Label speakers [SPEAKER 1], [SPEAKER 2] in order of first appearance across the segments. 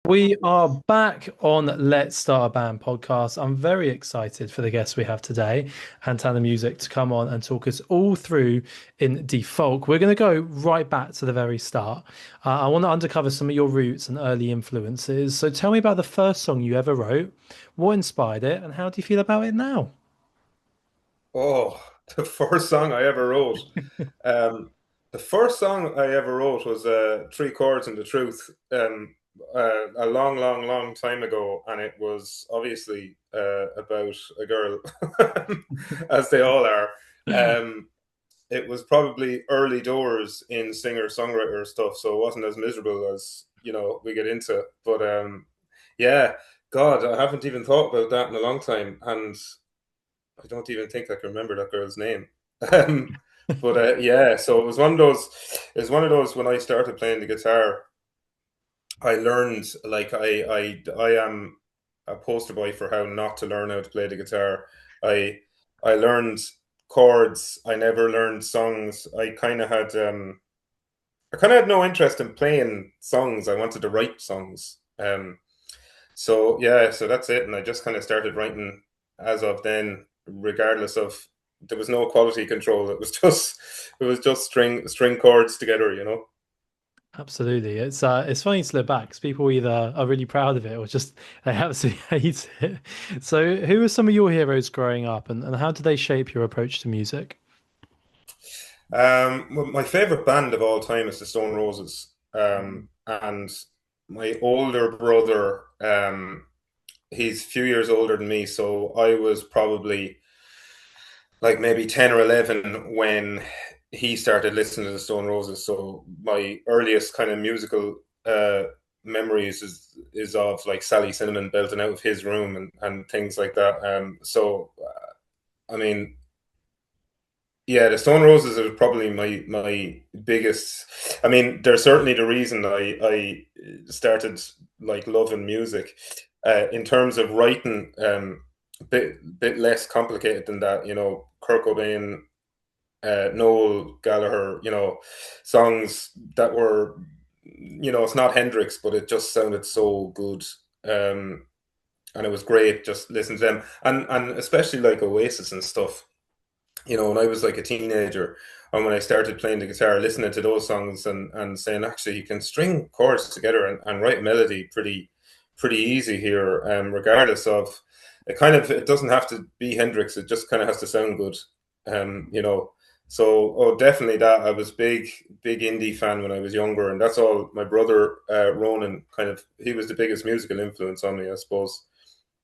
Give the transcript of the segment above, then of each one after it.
[SPEAKER 1] We are back on Let's Start a Band podcast. I'm very excited for the guest we have today, Antanna Music, to come on and talk us all through in default. We're going to go right back to the very start. I want to uncover some of your roots and early influences. So tell me about the first song you ever wrote, what inspired it, and how do you feel about it now?
[SPEAKER 2] Oh, the first song I ever wrote. Um, the first song I ever wrote was Three Chords and the Truth a long, long, long time ago. And it was obviously about a girl, as they all are. Um, it was probably early doors in singer-songwriter stuff, so it wasn't as miserable as, we get into. But yeah, God, I haven't even thought about that in a long time. And I don't even think I can remember that girl's name. Um, but yeah, so it was one of those. It was one of those when I started playing the guitar. I learned like I am a poster boy for how not to learn how to play the guitar. I I learned chords. I never learned songs. I kind of had no interest in playing songs. I wanted to write songs. So yeah, so that's it. And I just kind of started writing as of then, regardless of there was no quality control. It was just string chords together.
[SPEAKER 1] Absolutely. It's funny to look back because people either are really proud of it or just they absolutely hate it. So who are some of your heroes growing up and how did they shape your approach to music?
[SPEAKER 2] Well, my favorite band of all time is the Stone Roses. And my older brother, he's a few years older than me, so I was probably like maybe 10 or 11 when he started listening to the Stone Roses. So my earliest kind of musical memories is of like Sally Cinnamon belting out of his room and things like that. I mean, yeah, the Stone Roses are probably my biggest. I mean, they're certainly the reason I started like loving music. In terms of writing, bit less complicated than that. Kurt Cobain, Noel Gallagher. Songs that were, it's not Hendrix, but it just sounded so good. Um, and it was great just listening to them, and especially like Oasis and stuff. When I was like a teenager and when I started playing the guitar, listening to those songs and saying, actually, you can string chords together and write melody pretty easy here, regardless of it doesn't have to be Hendrix, it just kind of has to sound good. Um, you know. So definitely that I was big indie fan when I was younger, and that's all my brother Ronan he was the biggest musical influence on me, I suppose.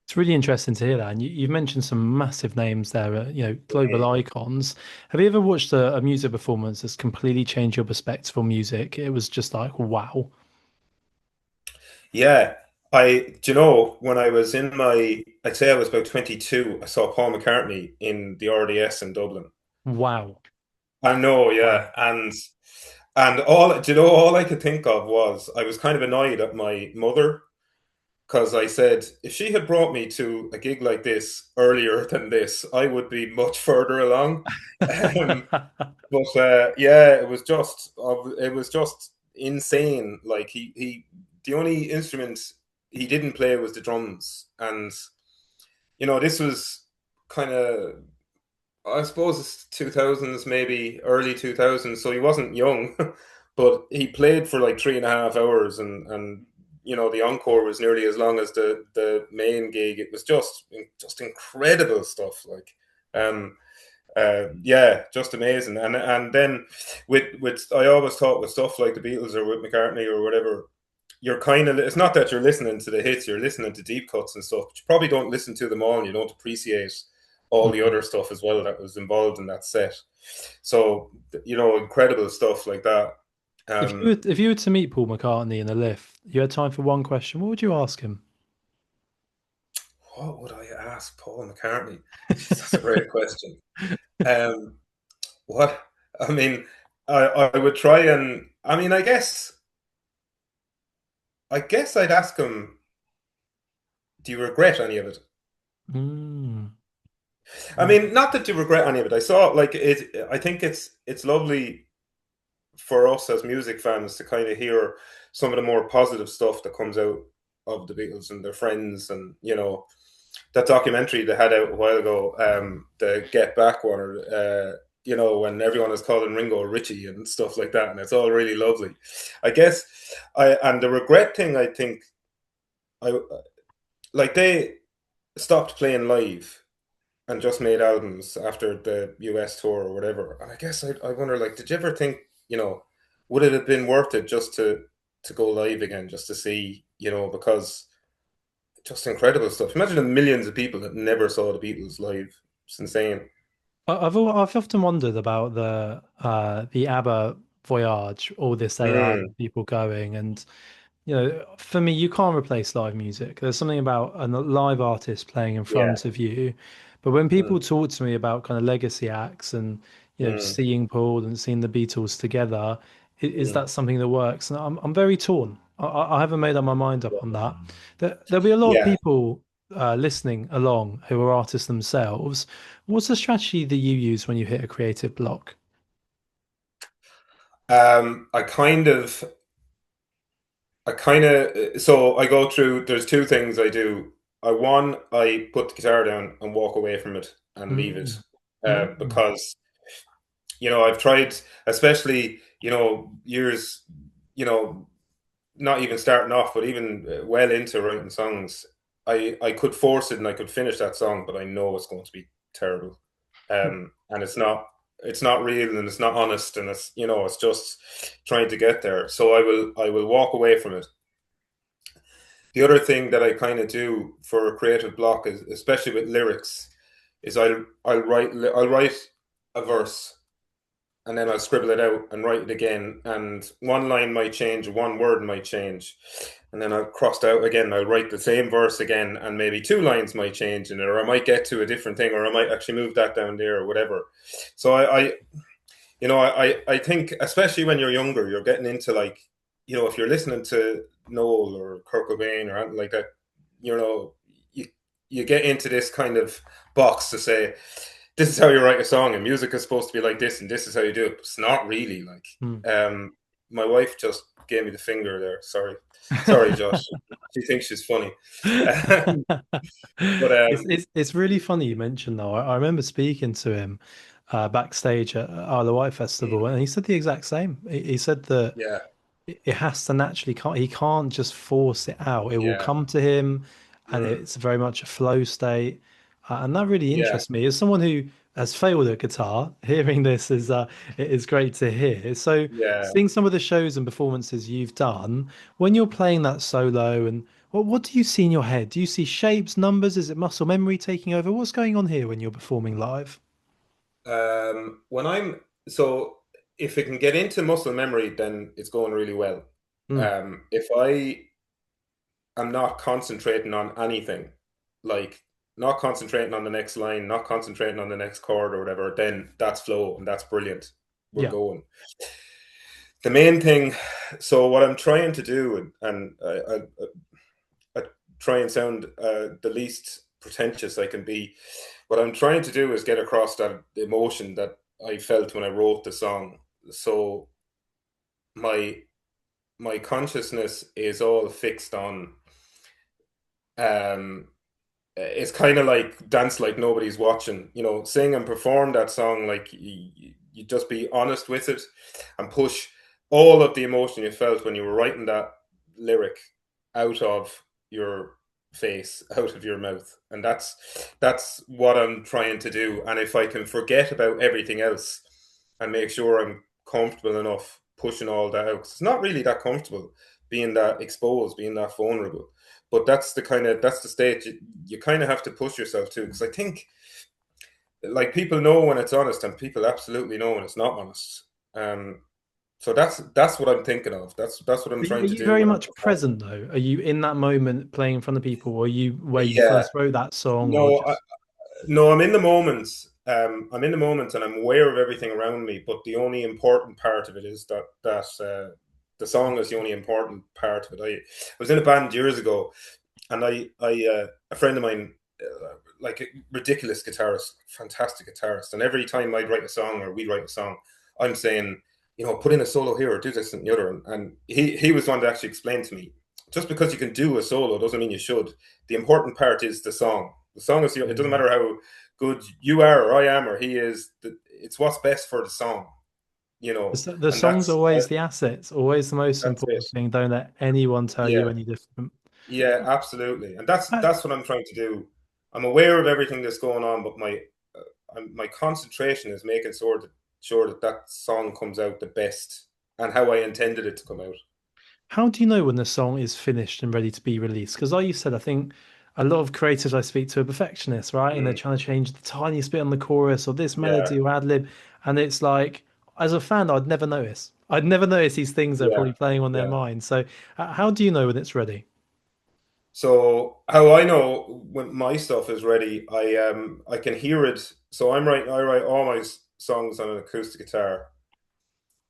[SPEAKER 1] It's really interesting to hear that. And you've mentioned some massive names there, global icons. Have you ever watched a music performance that's completely changed your perspective on music? It was just like, wow.
[SPEAKER 2] Yeah, when I was I'd say I was about 22, I saw Paul McCartney in the RDS in Dublin.
[SPEAKER 1] Wow.
[SPEAKER 2] I know,
[SPEAKER 1] Wow.
[SPEAKER 2] yeah, and all I could think of was I was kind of annoyed at my mother because I said if she had brought me to a gig like this earlier than this, I would be much further along. Um, but yeah, it was just insane. Like the only instrument he didn't play was the drums, and this was kind of, I suppose it's 2000s, maybe early 2000s. So he wasn't young, but he played for like 3.5 hours, and the encore was nearly as long as the main gig. It was just incredible stuff. Like, um, yeah, just amazing. And then with I always thought with stuff like the Beatles or with McCartney or whatever, you're kind of, it's not that you're listening to the hits, you're listening to deep cuts and stuff, but you probably don't listen to them all, and you don't appreciate all the
[SPEAKER 1] Mm.
[SPEAKER 2] other stuff as well that was involved in that set. So incredible stuff like that. Um,
[SPEAKER 1] If you were to meet Paul McCartney in a lift, you had time for one question, what would you ask him?
[SPEAKER 2] what would I ask Paul McCartney? Jeez, that's a great question. Um, what I mean, I would try and I mean, I guess I'd ask him, do you regret any of it?
[SPEAKER 1] Mm.
[SPEAKER 2] I mean, not that you regret any of it. I saw like it. I think it's lovely for us as music fans to kind of hear some of the more positive stuff that comes out. of the Beatles and their friends, and that documentary they had out a while ago, the Get Back one, or when everyone is calling Ringo Richie and stuff like that, and it's all really lovely. I guess and the regret thing, I think, I like they stopped playing live and just made albums after the US tour or whatever. And I guess I wonder, like, did you ever think, would it have been worth it just to go live again, just to see, because just incredible stuff. Imagine the millions of people that never saw the Beatles live. It's insane.
[SPEAKER 1] I've often wondered about the ABBA voyage, all this AI,
[SPEAKER 2] Mm,
[SPEAKER 1] people going, and for me, you can't replace live music. There's something about a live artist playing in
[SPEAKER 2] yeah.
[SPEAKER 1] front of you. But when people
[SPEAKER 2] Mm,
[SPEAKER 1] talk to me about kind of legacy acts and
[SPEAKER 2] mm,
[SPEAKER 1] seeing Paul and seeing the Beatles together, is
[SPEAKER 2] mm.
[SPEAKER 1] that something that works? And I'm very torn. I haven't made up my mind up on that. There'll be a lot of
[SPEAKER 2] Yeah.
[SPEAKER 1] people listening along who are artists themselves. What's the strategy that you use when you hit a creative block?
[SPEAKER 2] I kind of, so I go through, there's two things I do. I put the guitar down and walk away from it and leave it.
[SPEAKER 1] Mm, mm,
[SPEAKER 2] Because, I've tried, especially, years, you know, not even starting off, but even well into writing songs, I could force it and I could finish that song, but I know it's going to be terrible, and it's not real and it's not honest, and it's just trying to get there. So I will walk away from it. The other thing that I kind of do for a creative block is, especially with lyrics, is I'll write a verse and then I'll scribble it out and write it again. And one line might change, one word might change. And then I'll cross it out again. I'll write the same verse again, and maybe two lines might change in it, or I might get to a different thing, or I might actually move that down there, or whatever. So I think, especially when you're younger, you're getting into, like, if you're listening to Noel or Kurt Cobain or anything like that, you know, you you get into this kind of box to say, this is how you write a song, and music is supposed to be like this, and this is how you do it. But it's not really like.
[SPEAKER 1] mm.
[SPEAKER 2] My wife just gave me the finger there. Sorry, Josh. She thinks she's funny, but
[SPEAKER 1] It's really funny you mentioned though. I remember speaking to him backstage at Isle of Wight Festival, and he said the exact same. He said that
[SPEAKER 2] yeah,
[SPEAKER 1] it has to naturally can't he can't just force it out. It will
[SPEAKER 2] yeah,
[SPEAKER 1] come to him, and
[SPEAKER 2] mm,
[SPEAKER 1] it's very much a flow state. And that really
[SPEAKER 2] yeah,
[SPEAKER 1] interests me. As someone who has failed at guitar, hearing this is great to hear. So
[SPEAKER 2] yeah.
[SPEAKER 1] seeing some of the shows and performances you've done, when you're playing that solo, and what do you see in your head? Do you see shapes, numbers? Is it muscle memory taking over? What's going on here when you're performing live?
[SPEAKER 2] When I'm so if it can get into muscle memory, then it's going really well.
[SPEAKER 1] Mm,
[SPEAKER 2] If I am not concentrating on anything, like not concentrating on the next line, not concentrating on the next chord or whatever, then that's flow and that's brilliant. We're
[SPEAKER 1] yeah.
[SPEAKER 2] going. The main thing, so what I'm trying to do, and I try and sound the least pretentious I can be. What I'm trying to do is get across that emotion that I felt when I wrote the song. So my my consciousness is all fixed on. Um, it's kind of like dance like nobody's watching. Sing and perform that song like you just be honest with it, and push all of the emotion you felt when you were writing that lyric out of your face, out of your mouth. And that's what I'm trying to do. And if I can forget about everything else and make sure I'm comfortable enough pushing all that out, 'cause it's not really that comfortable being that exposed, being that vulnerable. But that's the stage you kind of have to push yourself to, because I think, like, people know when it's honest, and people absolutely know when it's not honest. Um, so that's what I'm thinking of. That's what I'm
[SPEAKER 1] Are
[SPEAKER 2] trying to
[SPEAKER 1] you
[SPEAKER 2] do
[SPEAKER 1] very
[SPEAKER 2] when I'm
[SPEAKER 1] much
[SPEAKER 2] performing.
[SPEAKER 1] present though? Are you in that moment playing in front of people, or are you where you
[SPEAKER 2] Yeah,
[SPEAKER 1] first wrote that song, or
[SPEAKER 2] no,
[SPEAKER 1] just
[SPEAKER 2] no, I'm in the moment. I'm in the moment, and I'm aware of everything around me. But the only important part of it is that the song is the only important part of it. I was in a band years ago, and a friend of mine, like a ridiculous guitarist, fantastic guitarist, and every time I'd write a song or we'd write a song, I'm saying, put in a solo here or do this and the other, and he was one to actually explain to me, just because you can do a solo doesn't mean you should. The important part is the song. The song is, it doesn't
[SPEAKER 1] Mm.
[SPEAKER 2] matter how good you are or I am or he is, it's what's best for the song,
[SPEAKER 1] The
[SPEAKER 2] and
[SPEAKER 1] song's always the assets, always the most
[SPEAKER 2] that's it.
[SPEAKER 1] important thing. Don't let anyone tell you
[SPEAKER 2] Yeah,
[SPEAKER 1] any different.
[SPEAKER 2] yeah, absolutely. And that's
[SPEAKER 1] Uh,
[SPEAKER 2] that's what I'm trying to do. I'm aware of everything that's going on, but my concentration is making sure that that song comes out the best and how I intended it to come out.
[SPEAKER 1] How do you know when the song is finished and ready to be released? Because, like you said, I think a lot of creators I speak to are perfectionists, right? And they're
[SPEAKER 2] Mm,
[SPEAKER 1] trying to change the tiniest bit on the chorus or this
[SPEAKER 2] yeah,
[SPEAKER 1] melody or ad lib. And it's like, as a fan, I'd never notice. I'd never notice these things that are
[SPEAKER 2] yeah,
[SPEAKER 1] probably playing on their
[SPEAKER 2] yeah.
[SPEAKER 1] mind. So, how do you know when it's ready?
[SPEAKER 2] So how I know when my stuff is ready, I can hear it. So I write all my songs on an acoustic guitar,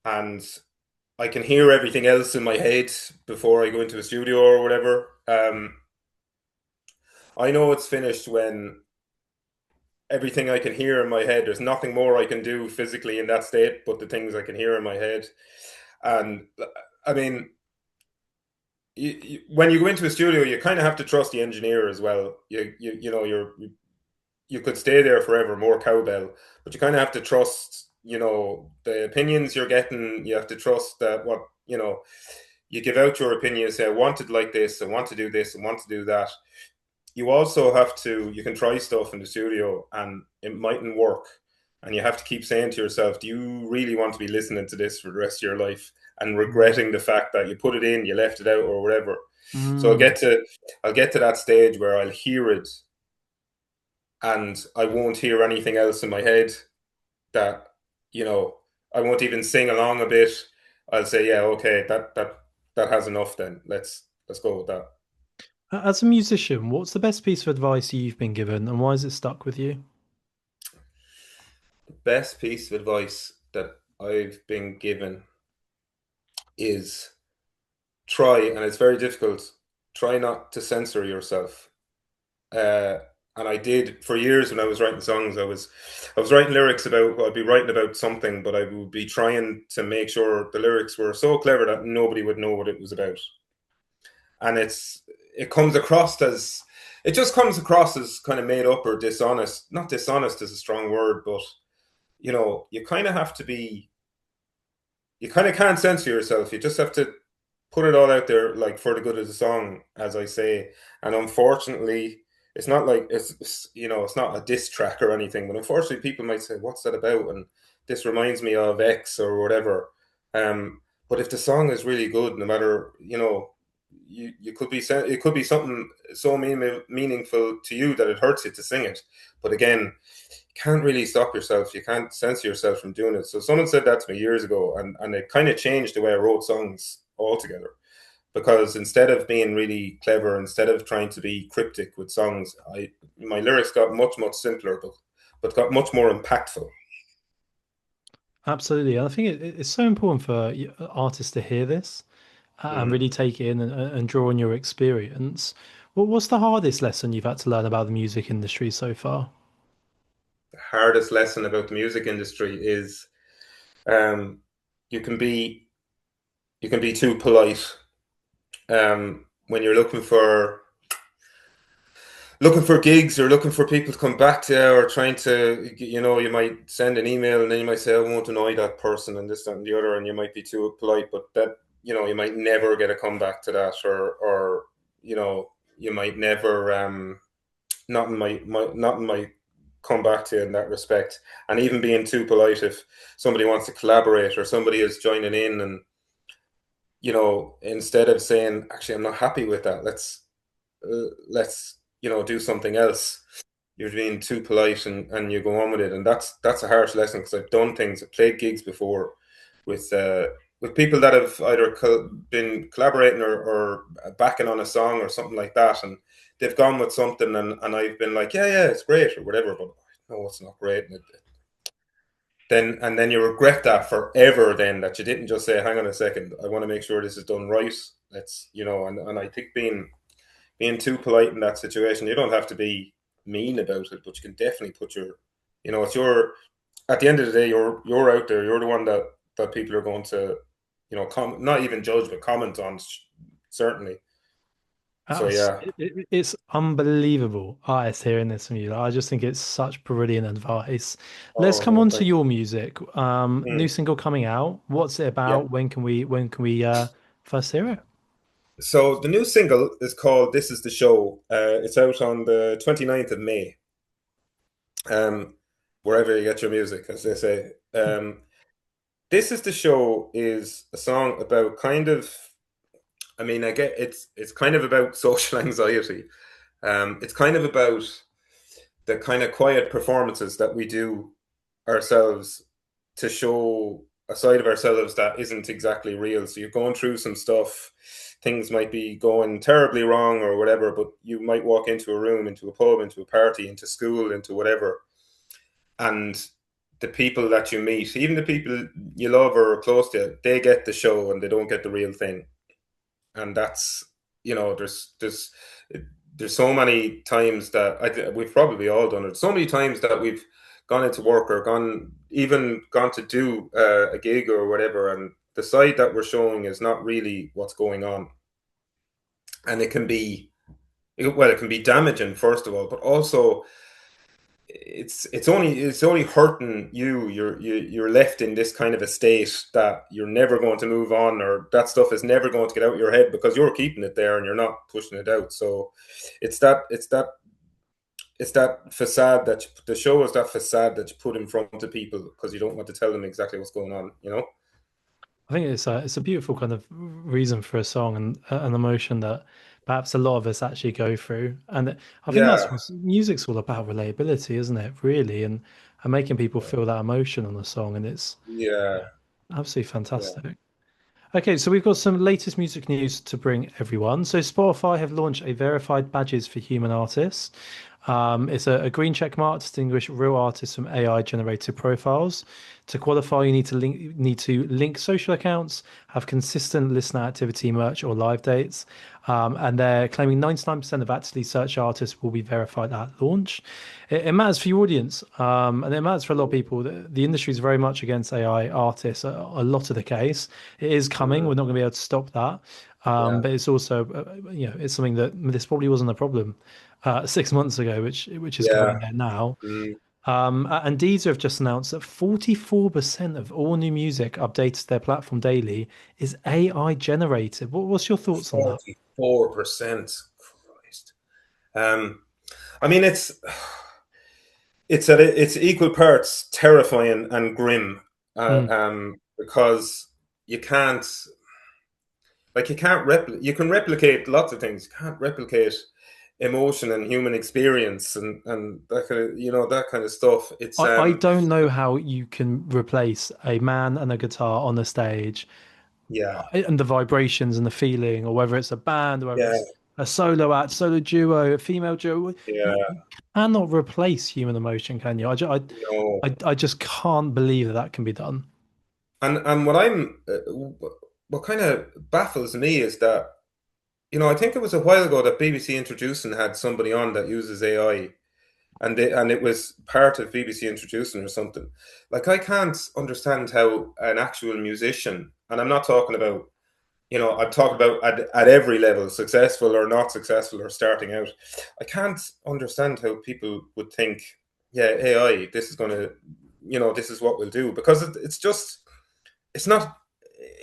[SPEAKER 2] and I can hear everything else in my head before I go into a studio or whatever. I know it's finished when everything I can hear in my head, there's nothing more I can do physically in that state but the things I can hear in my head. And I mean, when you go into a studio, you kind of have to trust the engineer as well. You could stay there forever, more cowbell, but you kind of have to trust, the opinions you're getting. You have to trust that you give out your opinion, say, I want it like this, I want to do this, I want to do that. You also have to, you can try stuff in the studio and it mightn't work. And you have to keep saying to yourself, do you really want to be listening to this for the rest of your life and
[SPEAKER 1] Mm.
[SPEAKER 2] regretting the fact that you put it in, you left it out or whatever? So
[SPEAKER 1] Mm.
[SPEAKER 2] I'll get to that stage where I'll hear it and I won't hear anything else in my head that, you know, I won't even sing along a bit. I'll say, yeah, okay, that has enough then. Let's go with that.
[SPEAKER 1] As a musician, what's the best piece of advice you've been given, and why has it stuck with you?
[SPEAKER 2] Best piece of advice that I've been given is try, and it's very difficult, try not to censor yourself. Uh, and I did for years when I was writing songs. I was writing lyrics about, I'd be writing about something, but I would be trying to make sure the lyrics were so clever that nobody would know what it was about. And it comes across as it just comes across as kind of made up or dishonest. Not dishonest is a strong word, but you kind of have to be you kind of can't censor yourself. You just have to put it all out there, like for the good of the song, as I say. And unfortunately, it's not like it's not a diss track or anything. But unfortunately, people might say, "What's that about?" And this reminds me of X or whatever. But if the song is really good, no matter you could be it could be something so meaningful to you that it hurts you to sing it. But again, can't really stop yourself. You can't censor yourself from doing it. So someone said that to me years ago, and it kind of changed the way I wrote songs altogether. Because instead of being really clever, instead of trying to be cryptic with songs, I my lyrics got much simpler, but got much more impactful.
[SPEAKER 1] Absolutely. And I think it's so important for artists to hear this and
[SPEAKER 2] Mm.
[SPEAKER 1] really take it in and draw on your experience. What's the hardest lesson you've had to learn about the music industry so far?
[SPEAKER 2] The hardest lesson about the music industry is um, you can be too polite when you're looking for gigs or looking for people to come back to you or trying to, you might send an email and then you might say, I won't annoy that person and this, that, and the other, and you might be too polite, but that, you might never get a comeback to that, or you might never, nothing might come back to you in that respect. And even being too polite, if somebody wants to collaborate or somebody is joining in and, instead of saying, actually, I'm not happy with that, let's do something else. You're being too polite and you go on with it, and that's a harsh lesson because I've played gigs before with people that have either been collaborating or backing on a song or something like that, and they've gone with something, and I've been like, yeah, it's great or whatever, but no, it's not great, and then you regret that forever. Then that you didn't just say, hang on a second, I want to make sure this is done right. Let's and I think being too polite in that situation. You don't have to be mean about it, but you can definitely put it's your, at the end of the day, you're out there. You're the one that people are going to, not even judge, but comment on, certainly. So yeah.
[SPEAKER 1] It's unbelievable artists hearing this from you. Like, I just think it's such brilliant advice. Let's
[SPEAKER 2] Oh
[SPEAKER 1] come
[SPEAKER 2] no,
[SPEAKER 1] on to
[SPEAKER 2] thank
[SPEAKER 1] your music. New
[SPEAKER 2] you.
[SPEAKER 1] single coming out. What's it
[SPEAKER 2] Yeah.
[SPEAKER 1] about? When can we first hear it?
[SPEAKER 2] So the new single is called "This Is the Show." It's out on the 29th of May. Um, wherever you get your music, as they say. This Is the Show is a song about kind of. I mean, I get it's kind of about social anxiety. It's kind of about the kind of quiet performances that we do ourselves to show a side of ourselves that isn't exactly real. So you're going through some stuff, things might be going terribly wrong or whatever, but you might walk into a room, into a pub, into a party, into school, into whatever, and the people that you meet, even the people you love or are close to, they get the show and they don't get the real thing. And that's, there's so many times that we've probably all done it. So many times that we've gone into work or gone to do a gig or whatever, and the side that we're showing is not really what's going on, and it can be damaging first of all, but also it's only hurting you. You're left in this kind of a state that you're never going to move on, or that stuff is never going to get out of your head because you're keeping it there and you're not pushing it out. So it's that it's that it's that facade the show is that facade that you put in front of people because you don't want to tell them exactly what's going on.
[SPEAKER 1] I think it's a beautiful kind of reason for a song and an emotion that perhaps a lot of us actually go through. And I think that's
[SPEAKER 2] Yeah,
[SPEAKER 1] what music's all about, relatability, isn't it? Really, and making people feel that emotion on the song, and it's
[SPEAKER 2] yeah,
[SPEAKER 1] absolutely
[SPEAKER 2] yeah.
[SPEAKER 1] fantastic. Okay, so we've got some latest music news to bring everyone. So Spotify have launched a verified badges for human artists. It's a green check mark to distinguish real artists from AI generated profiles. To qualify, you need to link social accounts, have consistent listener activity, merch, or live dates. And they're claiming 99% of actively searched artists will be verified at launch. It matters for your audience, and it matters for a lot of people. The industry is very much against AI artists, a lot of the case. It is coming.
[SPEAKER 2] Mhm.
[SPEAKER 1] We're not going to be able to stop that.
[SPEAKER 2] Yeah,
[SPEAKER 1] But it's also, it's something that this probably wasn't a problem 6 months ago, which is
[SPEAKER 2] yeah.
[SPEAKER 1] coming there now.
[SPEAKER 2] Mm.
[SPEAKER 1] And Deezer have just announced that 44% of all new music updated to their platform daily is AI generated. What's your thoughts on that?
[SPEAKER 2] 44%. Christ. Um, I mean, it's equal parts terrifying and grim,
[SPEAKER 1] Mm.
[SPEAKER 2] because you can't you can replicate lots of things. You can't replicate emotion and human experience and that kind of that kind of stuff. It's
[SPEAKER 1] I don't know how you can replace a man and a guitar on the stage
[SPEAKER 2] yeah,
[SPEAKER 1] and the vibrations and the feeling, or whether it's a band, or whether
[SPEAKER 2] yeah,
[SPEAKER 1] it's a solo act, solo duo, a female duo. You
[SPEAKER 2] yeah.
[SPEAKER 1] cannot replace human emotion, can you?
[SPEAKER 2] No.
[SPEAKER 1] I just can't believe that that can be done.
[SPEAKER 2] And what kind of baffles me is that I think it was a while ago that BBC Introducing had somebody on that uses AI, and it was part of BBC Introducing or something. Like I can't understand how an actual musician, and I'm not talking about, I'm talking about at every level, successful or not successful or starting out. I can't understand how people would think, yeah, AI, this is going to, this is what we'll do, because it's just, it's not,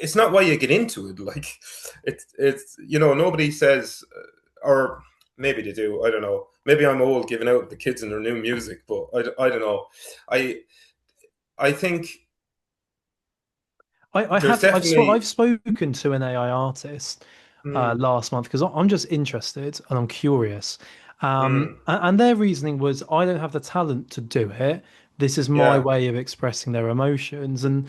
[SPEAKER 2] it's not why you get into it. Like nobody says, or maybe they do. I don't know. Maybe I'm old giving out the kids and their new music, but I don't know. I I think
[SPEAKER 1] I
[SPEAKER 2] there's
[SPEAKER 1] have
[SPEAKER 2] definitely.
[SPEAKER 1] I've spoken to an AI artist
[SPEAKER 2] Mm,
[SPEAKER 1] last month because I'm just interested and I'm curious.
[SPEAKER 2] mm,
[SPEAKER 1] And their reasoning was, I don't have the talent to do it. This is my
[SPEAKER 2] yeah.
[SPEAKER 1] way of expressing their emotions. And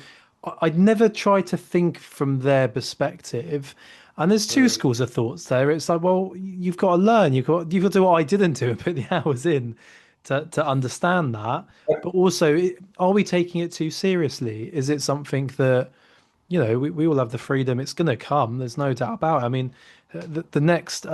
[SPEAKER 1] I'd never tried to think from their perspective. And there's two
[SPEAKER 2] Mm,
[SPEAKER 1] schools of thoughts there. It's like, well, you've got to learn. You've got to do what I didn't do and put the hours in to understand that. But also, are we taking it too seriously? Is it something that we all have the freedom. It's going to come. There's no doubt about it. I mean, the next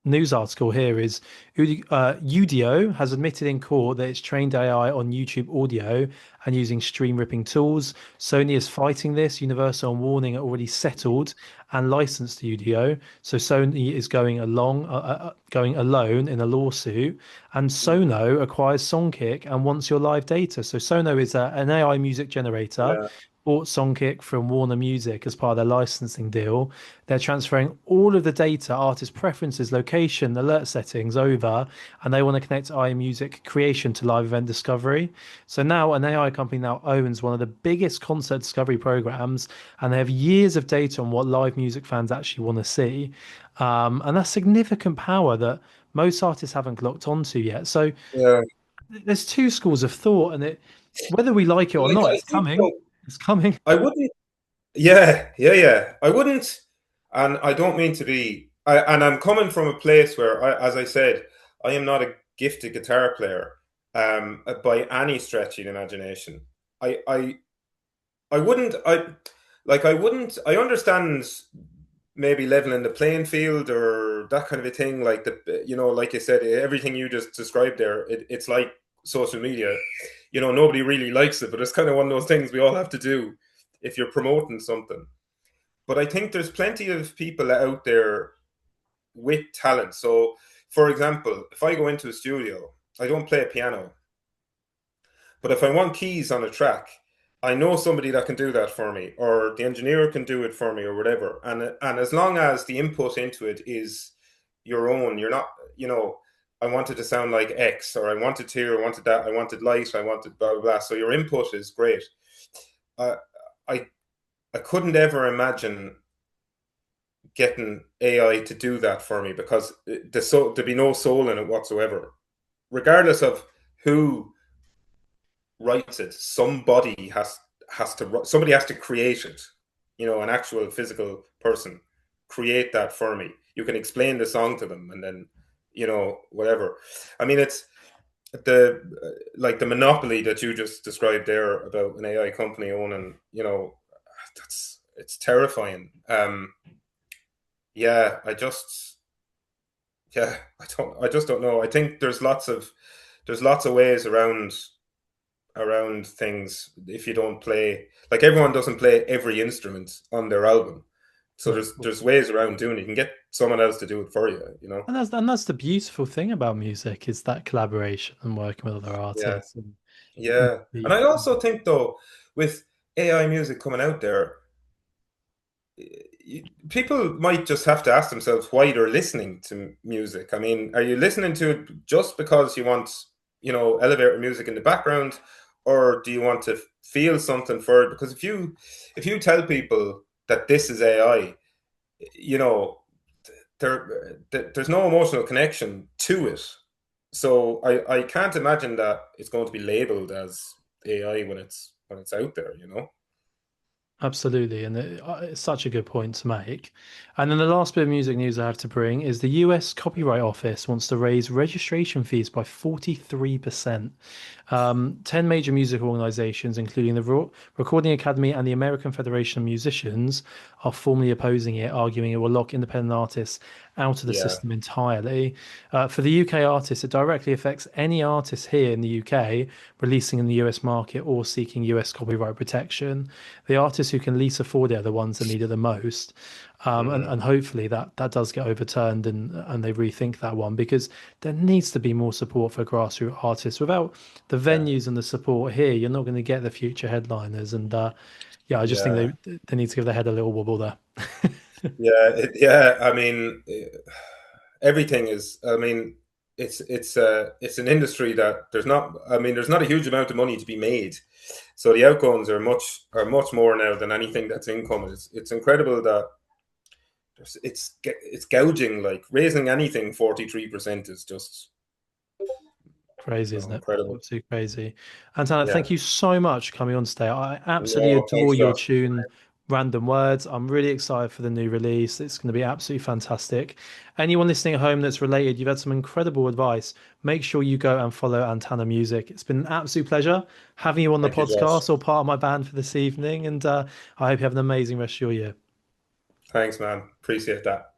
[SPEAKER 1] news article here is Udio has admitted in court that it's trained AI on YouTube audio and using stream ripping tools. Sony is fighting this. Universal and Warning are already settled and licensed Udio. So Sony is going alone in a lawsuit. And Sono acquires Songkick and wants your live data. So Sono is an AI music generator.
[SPEAKER 2] Yeah,
[SPEAKER 1] Bought Songkick from Warner Music as part of their licensing deal. They're transferring all of the data, artist preferences, location, alert settings over, and they want to connect iMusic creation to live event discovery. So now an AI company now owns one of the biggest concert discovery programs, and they have years of data on what live music fans actually want to see. And that's significant power that most artists haven't clocked onto yet. So
[SPEAKER 2] yeah.
[SPEAKER 1] there's two schools of thought, and whether we like it or
[SPEAKER 2] Like
[SPEAKER 1] not,
[SPEAKER 2] I
[SPEAKER 1] it's
[SPEAKER 2] think
[SPEAKER 1] coming.
[SPEAKER 2] so.
[SPEAKER 1] It's coming.
[SPEAKER 2] I wouldn't. Yeah, yeah, yeah. I wouldn't, and I don't mean to be. And I'm coming from a place where, as I said, I am not a gifted guitar player, by any stretch of the imagination. I, I, I wouldn't. I wouldn't. I understand maybe leveling the playing field or that kind of a thing. Like like you said, everything you just described there. It's like social media. Nobody really likes it, but it's kind of one of those things we all have to do if you're promoting something. But I think there's plenty of people out there with talent. So, for example, if I go into a studio, I don't play a piano, but if I want keys on a track, I know somebody that can do that for me, or the engineer can do it for me, or whatever. And as long as the input into it is your own, you're not, I wanted to sound like X, or I wanted to, I wanted that, I wanted light, I wanted blah blah blah. So your input is great. Uh, I I couldn't ever imagine getting AI to do that for me because there'd be no soul in it whatsoever. Regardless of who writes it, somebody has to create it. An actual physical person create that for me. You can explain the song to them, and then whatever. I mean, it's the like the monopoly that you just described there about an AI company owning. It's terrifying. Yeah, I just don't know. I think there's lots of ways around things if you don't play. Like everyone doesn't play every instrument on their album, so
[SPEAKER 1] No, of
[SPEAKER 2] there's
[SPEAKER 1] course.
[SPEAKER 2] ways around doing it. You can get someone else to do it for you.
[SPEAKER 1] And that's the beautiful thing about music is that collaboration and working with other
[SPEAKER 2] Yeah,
[SPEAKER 1] artists and
[SPEAKER 2] yeah. And I also think though, with AI music coming out there, people might just have to ask themselves why they're listening to music. I mean, are you listening to it just because you want, elevator music in the background, or do you want to feel something for it? Because if you tell people that this is AI, you know, there's no emotional connection to it. So I can't imagine that it's going to be labeled as AI when it's out there.
[SPEAKER 1] Absolutely, and it's such a good point to make. And then the last bit of music news I have to bring is the US Copyright Office wants to raise registration fees by 43%. 10 major music organizations, including the Recording Academy and the American Federation of Musicians, are formally opposing it, arguing it will lock independent artists out of the
[SPEAKER 2] Yeah.
[SPEAKER 1] system entirely. For the UK artists, it directly affects any artist here in the UK releasing in the US market or seeking US copyright protection. The artists who can least afford it are the ones that need it the most. And,
[SPEAKER 2] Mm,
[SPEAKER 1] and hopefully that does get overturned and they rethink that one because there needs to be more support for grassroots artists. Without the
[SPEAKER 2] yeah.
[SPEAKER 1] venues and the support here, you're not going to get the future headliners. And yeah, I just think
[SPEAKER 2] Yeah.
[SPEAKER 1] they need to give their head a little wobble there.
[SPEAKER 2] Yeah, yeah. I mean, everything is. I mean, it's an industry that there's not. I mean, there's not a huge amount of money to be made, so the outgoings are much more now than anything that's income. It's incredible that it's gouging. Like raising anything 43% is just
[SPEAKER 1] Crazy, isn't it?
[SPEAKER 2] incredible.
[SPEAKER 1] Absolutely crazy. Antanna,
[SPEAKER 2] Yeah.
[SPEAKER 1] thank you so much for coming on today. I absolutely
[SPEAKER 2] No,
[SPEAKER 1] adore
[SPEAKER 2] thanks,
[SPEAKER 1] your
[SPEAKER 2] Josh.
[SPEAKER 1] tune, Random Words. I'm really excited for the new release. It's going to be absolutely fantastic. Anyone listening at home that's related, you've had some incredible advice. Make sure you go and follow Antanna Music. It's been an absolute pleasure having you on the
[SPEAKER 2] Thank you, Josh.
[SPEAKER 1] podcast or part of my band for this evening. And I hope you have an amazing rest of your year.
[SPEAKER 2] Thanks, man. Appreciate that.